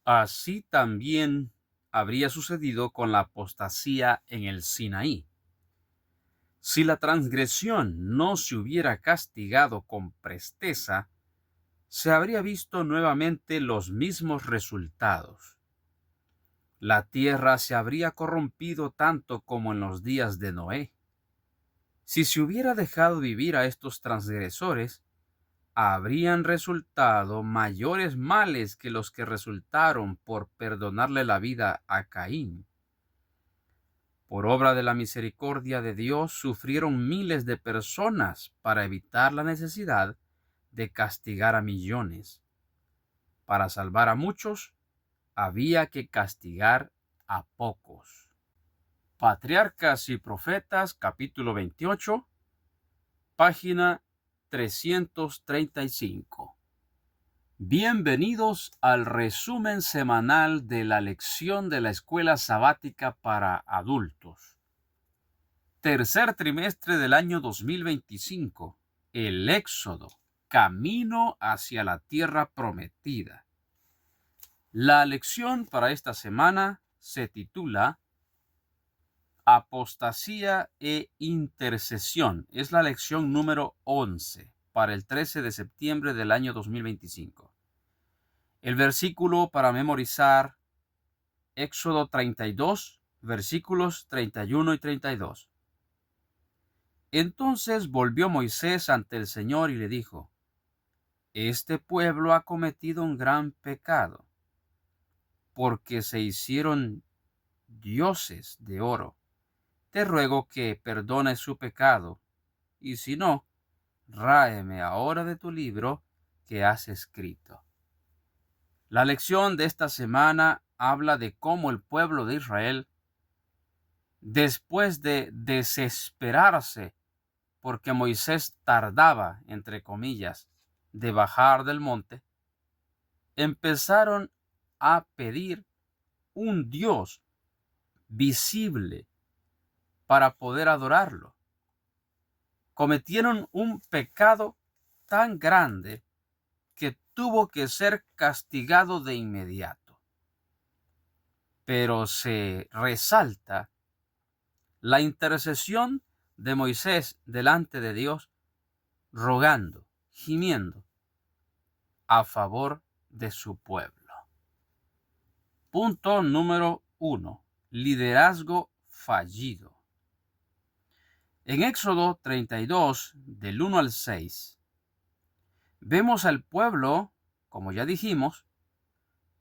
Así también habría sucedido con la apostasía en el Sinaí. Si la transgresión no se hubiera castigado con presteza, se habría visto nuevamente los mismos resultados. La tierra se habría corrompido tanto como en los días de Noé. Si se hubiera dejado vivir a estos transgresores, habrían resultado mayores males que los que resultaron por perdonarle la vida a Caín. Por obra de la misericordia de Dios sufrieron miles de personas para evitar la necesidad de castigar a millones. Para salvar a muchos, había que castigar a pocos. Patriarcas y Profetas, capítulo 28, página 335. Bienvenidos al resumen semanal de la lección de la escuela sabática para adultos. Tercer trimestre del año 2025. El Éxodo, camino hacia la tierra prometida. La lección para esta semana se titula Apostasía e intercesión. Es la lección número 11 para el 13 de septiembre del año 2025. El versículo para memorizar, Éxodo 32, versículos 31 y 32. Entonces volvió Moisés ante el Señor y le dijo: Este pueblo ha cometido un gran pecado, porque se hicieron dioses de oro. Te ruego que perdones su pecado, y si no, ráeme ahora de tu libro que has escrito. La lección de esta semana habla de cómo el pueblo de Israel, después de desesperarse porque Moisés tardaba, entre comillas, de bajar del monte, empezaron a pedir un Dios visible para poder adorarlo. Cometieron un pecado tan grande que tuvo que ser castigado de inmediato. Pero se resalta la intercesión de Moisés delante de Dios, rogando, gimiendo a favor de su pueblo. Punto número 1. Liderazgo fallido. En Éxodo 32, del 1 al 6, vemos al pueblo, como ya dijimos,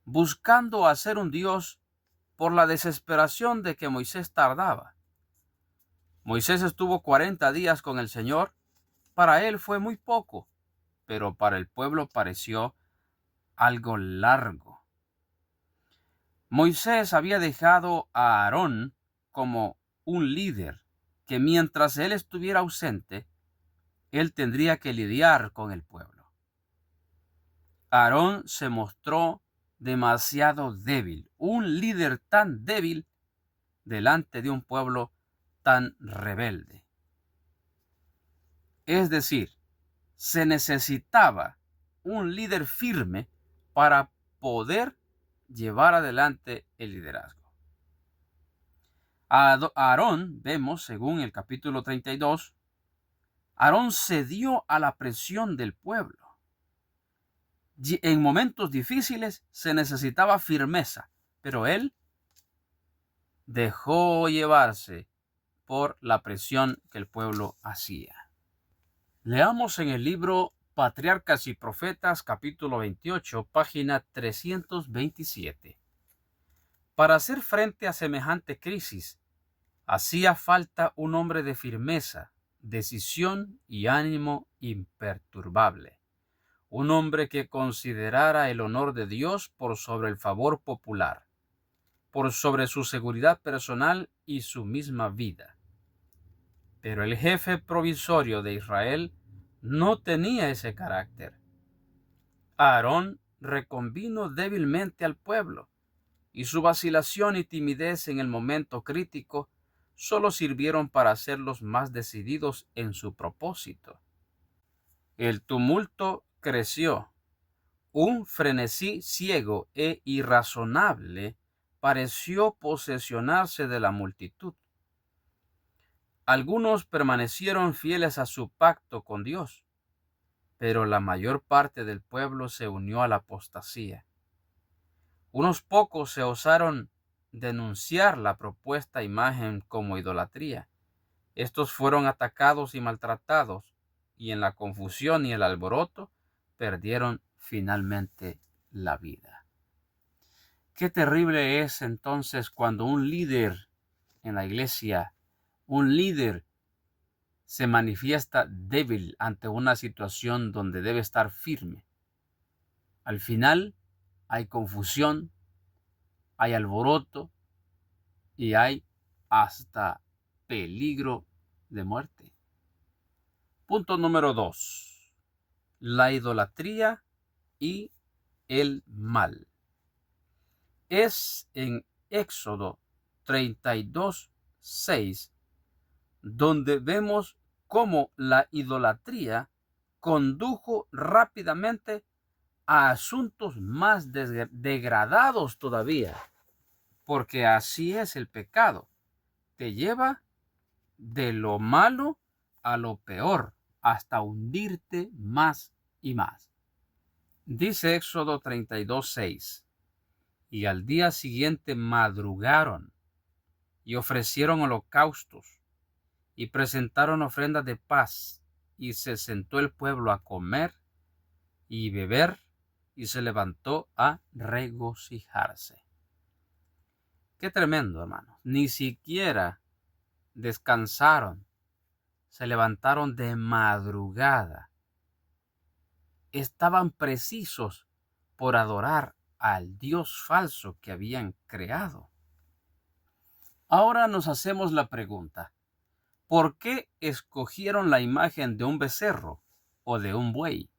buscando hacer un Dios por la desesperación de que Moisés tardaba. Moisés estuvo 40 días con el Señor. Para él fue muy poco, pero para el pueblo pareció algo largo. Moisés había dejado a Aarón como un líder que mientras él estuviera ausente, él tendría que lidiar con el pueblo. Aarón se mostró demasiado débil, un líder tan débil delante de un pueblo tan rebelde. Es decir, se necesitaba un líder firme para poder llevar adelante el liderazgo. A Aarón, vemos según el capítulo 32, Aarón cedió a la presión del pueblo. En momentos difíciles se necesitaba firmeza, pero él dejó llevarse por la presión que el pueblo hacía. Leamos en el libro Patriarcas y Profetas, capítulo 28, página 327. Para hacer frente a semejante crisis, hacía falta un hombre de firmeza, decisión y ánimo imperturbable. Un hombre que considerara el honor de Dios por sobre el favor popular, por sobre su seguridad personal y su misma vida. Pero el jefe provisorio de Israel no tenía ese carácter. Aarón reconvino débilmente al pueblo, y su vacilación y timidez en el momento crítico solo sirvieron para hacerlos más decididos en su propósito. El tumulto creció Un frenesí ciego e irrazonable pareció posesionarse de la multitud. Algunos permanecieron fieles a su pacto con Dios, pero la mayor parte del pueblo se unió a la apostasía. Unos pocos se osaron denunciar la propuesta imagen como idolatría. Estos fueron atacados y maltratados, y en la confusión y el alboroto perdieron finalmente la vida. Qué terrible es entonces cuando un líder en la iglesia, un líder se manifiesta débil ante una situación donde debe estar firme. Al final hay confusión, hay alboroto y hay hasta peligro de muerte. Punto número 2. La idolatría y el mal. Es en Éxodo 32:6 donde vemos cómo la idolatría condujo rápidamente a asuntos más degradados todavía, porque así es el pecado. Te lleva de lo malo a lo peor, hasta hundirte más y más. Dice Éxodo 32:6, y al día siguiente madrugaron y ofrecieron holocaustos y presentaron ofrendas de paz, y se sentó el pueblo a comer y beber, y se levantó a regocijarse. Qué tremendo, hermano. Ni siquiera descansaron, se levantaron de madrugada. Estaban precisos por adorar al Dios falso que habían creado. Ahora nos hacemos la pregunta, ¿por qué escogieron la imagen de un becerro o de un buey?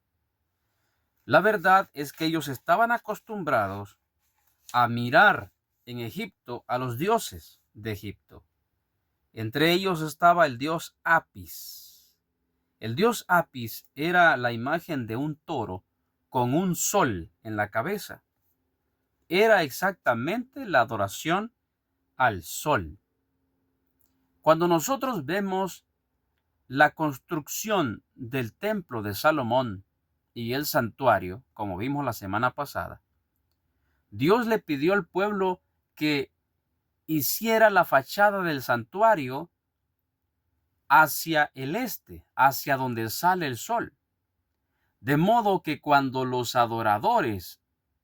La verdad es que ellos estaban acostumbrados a mirar en Egipto a los dioses de Egipto. Entre ellos estaba el dios Apis. El dios Apis era la imagen de un toro con un sol en la cabeza. Era exactamente la adoración al sol. Cuando nosotros vemos la construcción del templo de Salomón y el santuario, como vimos la semana pasada, Dios le pidió al pueblo que hiciera la fachada del santuario hacia el este, hacia donde sale el sol. De modo que cuando los adoradores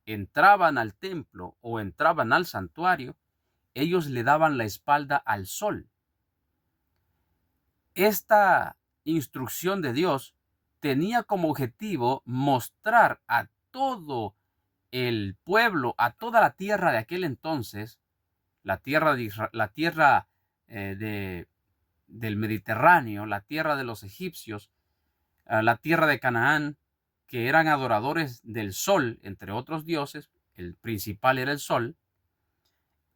entraban al templo o entraban al santuario, ellos le daban la espalda al sol. Esta instrucción de Dios tenía como objetivo mostrar a todo el pueblo, a toda la tierra de aquel entonces, la tierra del Mediterráneo, la tierra de los egipcios, la tierra de Canaán, que eran adoradores del sol, entre otros dioses, el principal era el sol,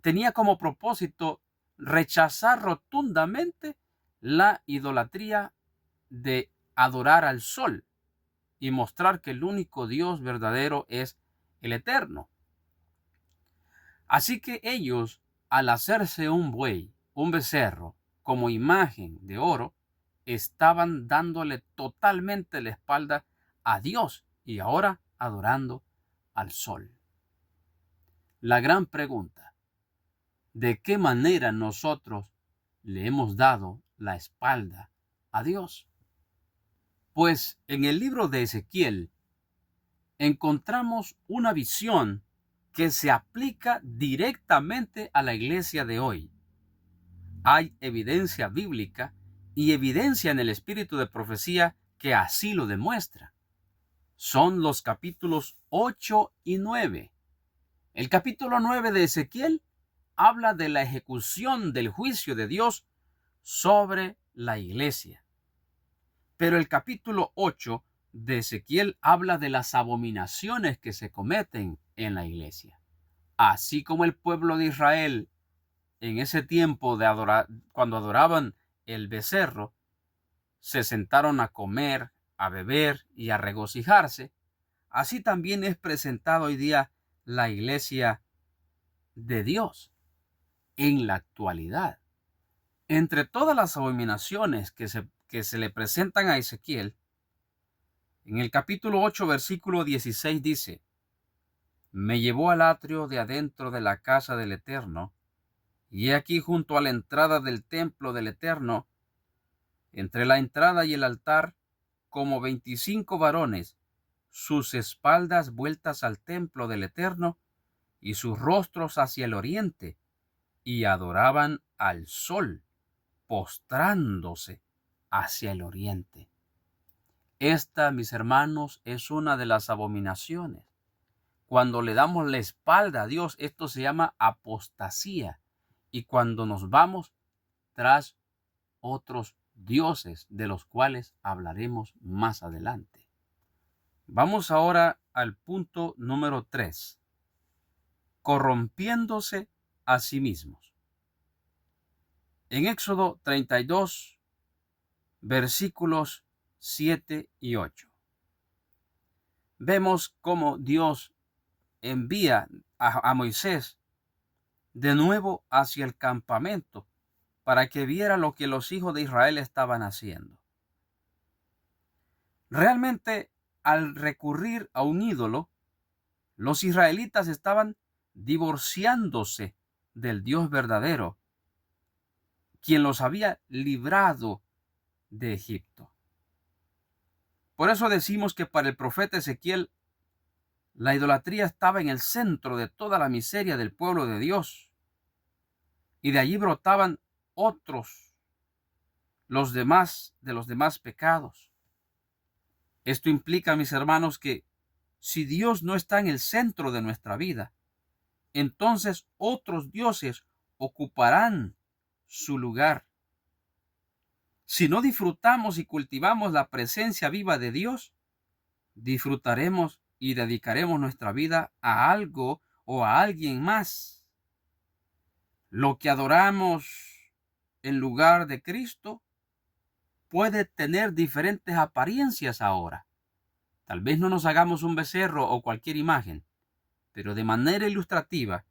tenía como propósito rechazar rotundamente la idolatría de adorar al sol y mostrar que el único Dios verdadero es el eterno. Así que ellos, al hacerse un buey, un becerro, como imagen de oro, estaban dándole totalmente la espalda a Dios y ahora adorando al sol. La gran pregunta, ¿de qué manera nosotros le hemos dado la espalda a Dios? Pues en el libro de Ezequiel encontramos una visión que se aplica directamente a la iglesia de hoy. Hay evidencia bíblica y evidencia en el espíritu de profecía que así lo demuestra. Son los capítulos 8 y 9. El capítulo 9 de Ezequiel habla de la ejecución del juicio de Dios sobre la iglesia. Pero el capítulo 8 de Ezequiel habla de las abominaciones que se cometen en la iglesia. Así como el pueblo de Israel en ese tiempo cuando adoraban el becerro, se sentaron a comer, a beber y a regocijarse, así también es presentado hoy día la iglesia de Dios en la actualidad. Entre todas las abominaciones que se le presentan a Ezequiel, en el capítulo 8, versículo 16 dice: me llevó al atrio de adentro de la casa del Eterno, y he aquí junto a la entrada del templo del Eterno, entre la entrada y el altar, como 25 varones, sus espaldas vueltas al templo del Eterno, y sus rostros hacia el oriente, y adoraban al sol, postrándose hacia el oriente. Esta, mis hermanos, es una de las abominaciones. Cuando le damos la espalda a Dios, esto se llama apostasía. Y cuando nos vamos tras otros dioses, de los cuales hablaremos más adelante. Vamos ahora al punto número 3. Corrompiéndose a sí mismos. En Éxodo 32, versículos 7 y 8. Vemos cómo Dios envía a Moisés de nuevo hacia el campamento para que viera lo que los hijos de Israel estaban haciendo. Realmente, al recurrir a un ídolo, los israelitas estaban divorciándose del Dios verdadero, quien los había librado de Egipto. Por eso decimos que para el profeta Ezequiel, la idolatría estaba en el centro de toda la miseria del pueblo de Dios. Y de allí brotaban otros, los demás pecados. Esto implica, mis hermanos, que si Dios no está en el centro de nuestra vida, entonces otros dioses ocuparán su lugar. Si no disfrutamos y cultivamos la presencia viva de Dios, disfrutaremos y dedicaremos nuestra vida a algo o a alguien más. Lo que adoramos en lugar de Cristo puede tener diferentes apariencias ahora. Tal vez no nos hagamos un becerro o cualquier imagen, pero de manera ilustrativa,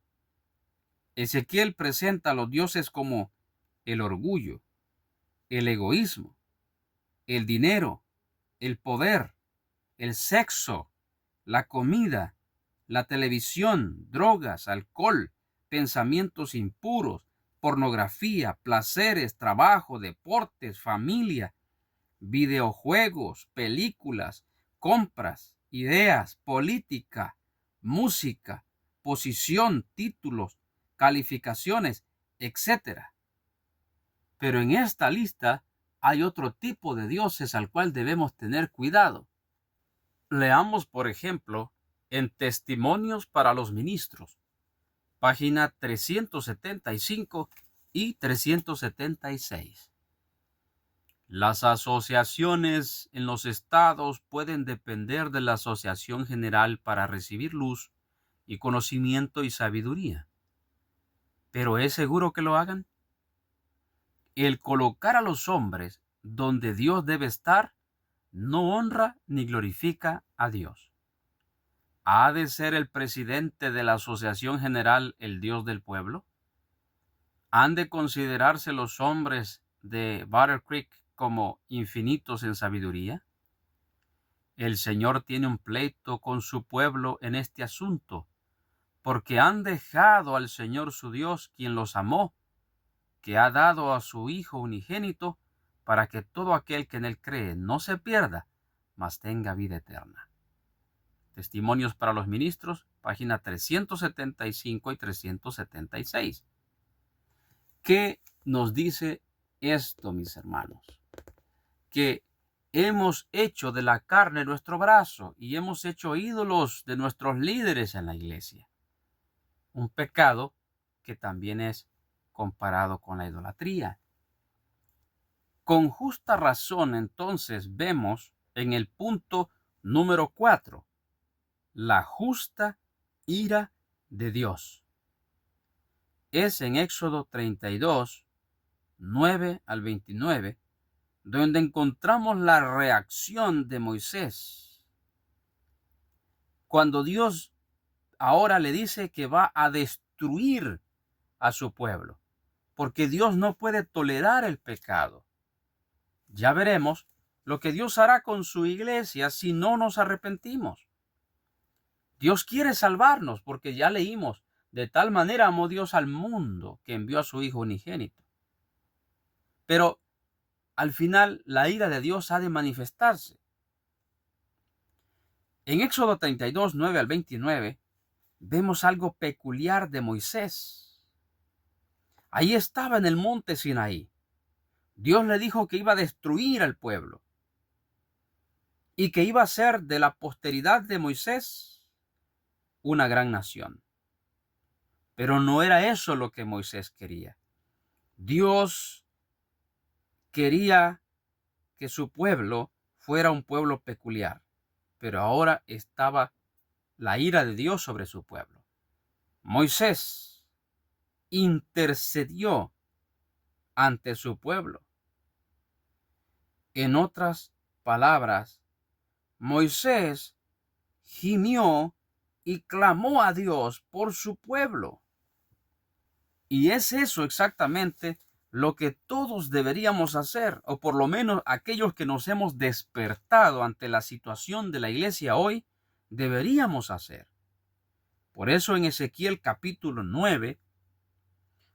Ezequiel presenta a los dioses como el orgullo, el egoísmo, el dinero, el poder, el sexo, la comida, la televisión, drogas, alcohol, pensamientos impuros, pornografía, placeres, trabajo, deportes, familia, videojuegos, películas, compras, ideas, política, música, posición, títulos, calificaciones, etc. Pero en esta lista hay otro tipo de dioses al cual debemos tener cuidado. Leamos, por ejemplo, en Testimonios para los Ministros, página 375 y 376. Las asociaciones en los estados pueden depender de la Asociación General para recibir luz y conocimiento y sabiduría. ¿Pero es seguro que lo hagan? El colocar a los hombres donde Dios debe estar no honra ni glorifica a Dios. ¿Ha de ser el presidente de la Asociación General el Dios del pueblo? ¿Han de considerarse los hombres de Battle Creek como infinitos en sabiduría? El Señor tiene un pleito con su pueblo en este asunto, porque han dejado al Señor su Dios, quien los amó, que ha dado a su Hijo unigénito, para que todo aquel que en él cree no se pierda, mas tenga vida eterna. Testimonios para los Ministros, página 375 y 376. ¿Qué nos dice esto, mis hermanos? Que hemos hecho de la carne nuestro brazo y hemos hecho ídolos de nuestros líderes en la iglesia. Un pecado que también es comparado con la idolatría. Con justa razón, entonces, vemos en el punto número 4, la justa ira de Dios. Es en Éxodo 32, 9 al 29, donde encontramos la reacción de Moisés. cuando Dios ahora le dice que va a destruir a su pueblo, porque Dios no puede tolerar el pecado. Ya veremos lo que Dios hará con su iglesia si no nos arrepentimos. Dios quiere salvarnos porque ya leímos, de tal manera amó Dios al mundo que envió a su Hijo unigénito. Pero al final la ira de Dios ha de manifestarse. En Éxodo 32, 9 al 29, vemos algo peculiar de Moisés. Ahí estaba en el monte Sinaí. Dios le dijo que iba a destruir al pueblo y que iba a ser de la posteridad de Moisés una gran nación. Pero no era eso lo que Moisés quería. Dios quería que su pueblo fuera un pueblo peculiar, pero ahora estaba la ira de Dios sobre su pueblo. Moisés intercedió ante su pueblo. En otras palabras, Moisés gimió y clamó a Dios por su pueblo. Y es eso exactamente lo que todos deberíamos hacer, o por lo menos aquellos que nos hemos despertado ante la situación de la iglesia hoy, deberíamos hacer. Por eso en Ezequiel capítulo 9,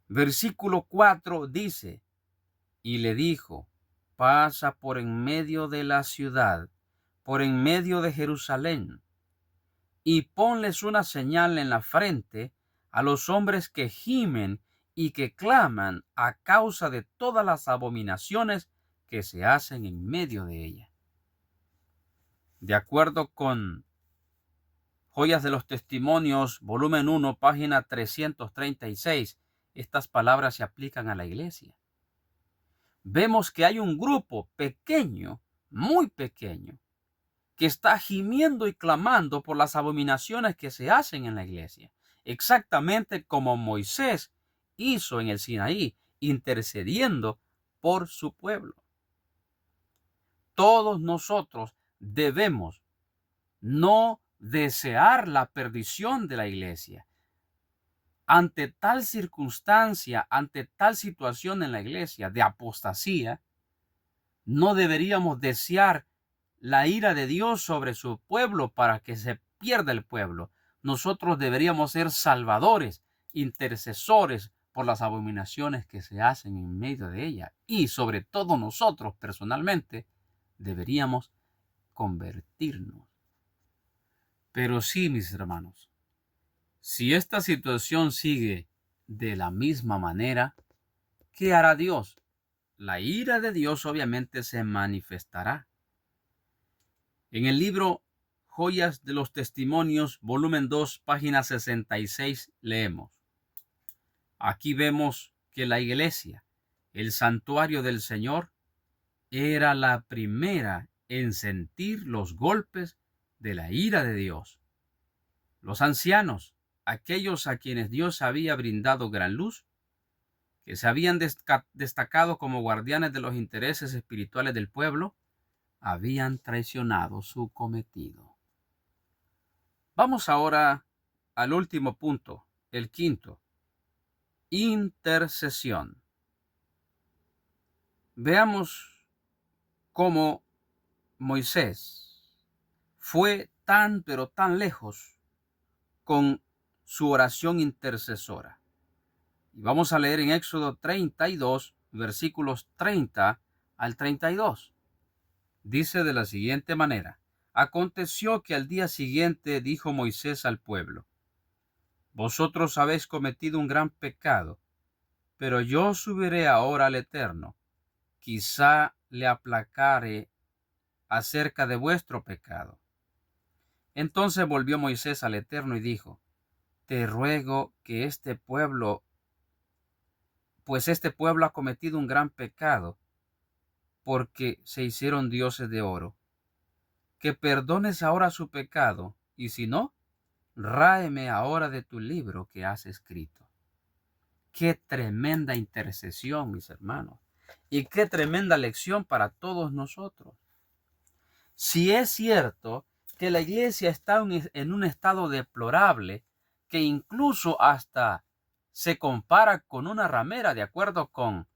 versículo 4 dice, y le dijo, pasa por en medio de la ciudad, por en medio de Jerusalén, y ponles una señal en la frente a los hombres que gimen y que claman a causa de todas las abominaciones que se hacen en medio de ella. De acuerdo con Joyas de los Testimonios, volumen 1, página 336, estas palabras se aplican a la iglesia. Vemos que hay un grupo pequeño, muy pequeño, que está gimiendo y clamando por las abominaciones que se hacen en la iglesia, exactamente como Moisés hizo en el Sinaí, intercediendo por su pueblo. Todos nosotros debemos no desear la perdición de la iglesia. Ante tal circunstancia, ante tal situación en la iglesia de apostasía, no deberíamos desear la ira de Dios sobre su pueblo para que se pierda el pueblo. Nosotros deberíamos ser salvadores, intercesores por las abominaciones que se hacen en medio de ella. Y sobre todo nosotros personalmente deberíamos convertirnos. Pero sí, mis hermanos, si esta situación sigue de la misma manera, ¿qué hará Dios? La ira de Dios obviamente se manifestará. En el libro Joyas de los Testimonios, volumen 2, página 66, leemos. Aquí vemos que la iglesia, el santuario del Señor, era la primera en sentir los golpes de la ira de Dios. Los ancianos, aquellos a quienes Dios había brindado gran luz, que se habían destacado como guardianes de los intereses espirituales del pueblo, habían traicionado su cometido. Vamos ahora al último punto, el quinto, intercesión. Veamos cómo Moisés fue tan pero tan lejos con su oración intercesora. Y vamos a leer en Éxodo 32, versículos 30 al 32. Dice de la siguiente manera: aconteció que al día siguiente dijo Moisés al pueblo: vosotros habéis cometido un gran pecado, pero yo subiré ahora al Eterno, quizá le aplacare acerca de vuestro pecado. Entonces volvió Moisés al Eterno y dijo: te ruego que este pueblo ha cometido un gran pecado, porque se hicieron dioses de oro, que perdones ahora su pecado, y si no, ráeme ahora de tu libro que has escrito. Qué tremenda intercesión, mis hermanos, y qué tremenda lección para todos nosotros. Si es cierto que la iglesia está en un estado deplorable, que incluso hasta se compara con una ramera, de acuerdo con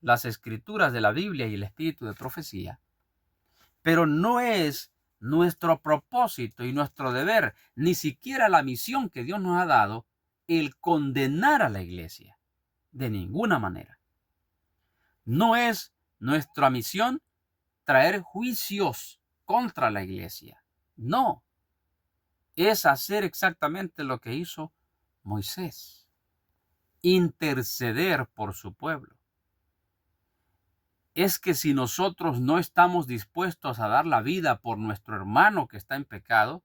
las escrituras de la Biblia y el espíritu de profecía. Pero no es nuestro propósito y nuestro deber, ni siquiera la misión que Dios nos ha dado, el condenar a la iglesia. De ninguna manera. No es nuestra misión traer juicios contra la iglesia. No. Es hacer exactamente lo que hizo Moisés. Interceder por su pueblo. Es que si nosotros no estamos dispuestos a dar la vida por nuestro hermano que está en pecado,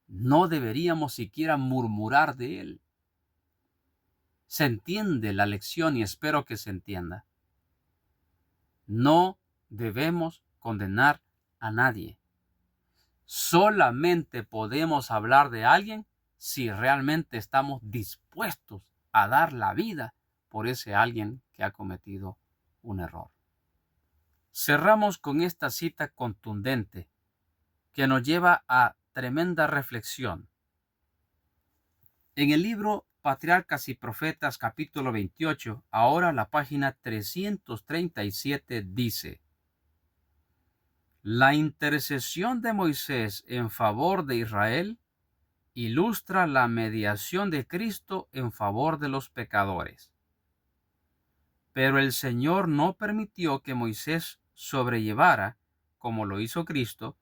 no deberíamos siquiera murmurar de él. Se entiende la lección y espero que se entienda. No debemos condenar a nadie. Solamente podemos hablar de alguien si realmente estamos dispuestos a dar la vida por ese alguien que ha cometido un error. Cerramos con esta cita contundente que nos lleva a tremenda reflexión. En el libro Patriarcas y Profetas, capítulo 28, ahora la página 337 dice: la intercesión de Moisés en favor de Israel ilustra la mediación de Cristo en favor de los pecadores. Pero el Señor no permitió que Moisés sobrellevara, como lo hizo Cristo,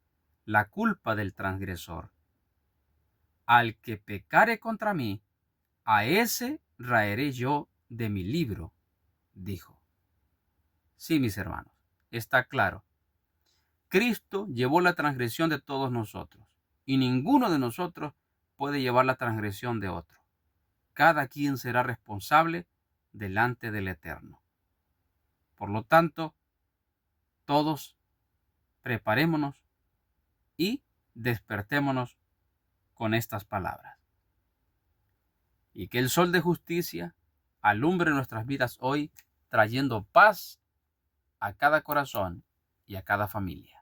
la culpa del transgresor. Al que pecare contra mí, a ese raeré yo de mi libro, dijo. Sí, mis hermanos, está claro. Cristo llevó la transgresión de todos nosotros, y ninguno de nosotros puede llevar la transgresión de otro. Cada quien será responsable delante del Eterno. Por lo tanto, todos preparémonos y despertémonos con estas palabras. Y que el sol de justicia alumbre nuestras vidas hoy, trayendo paz a cada corazón y a cada familia.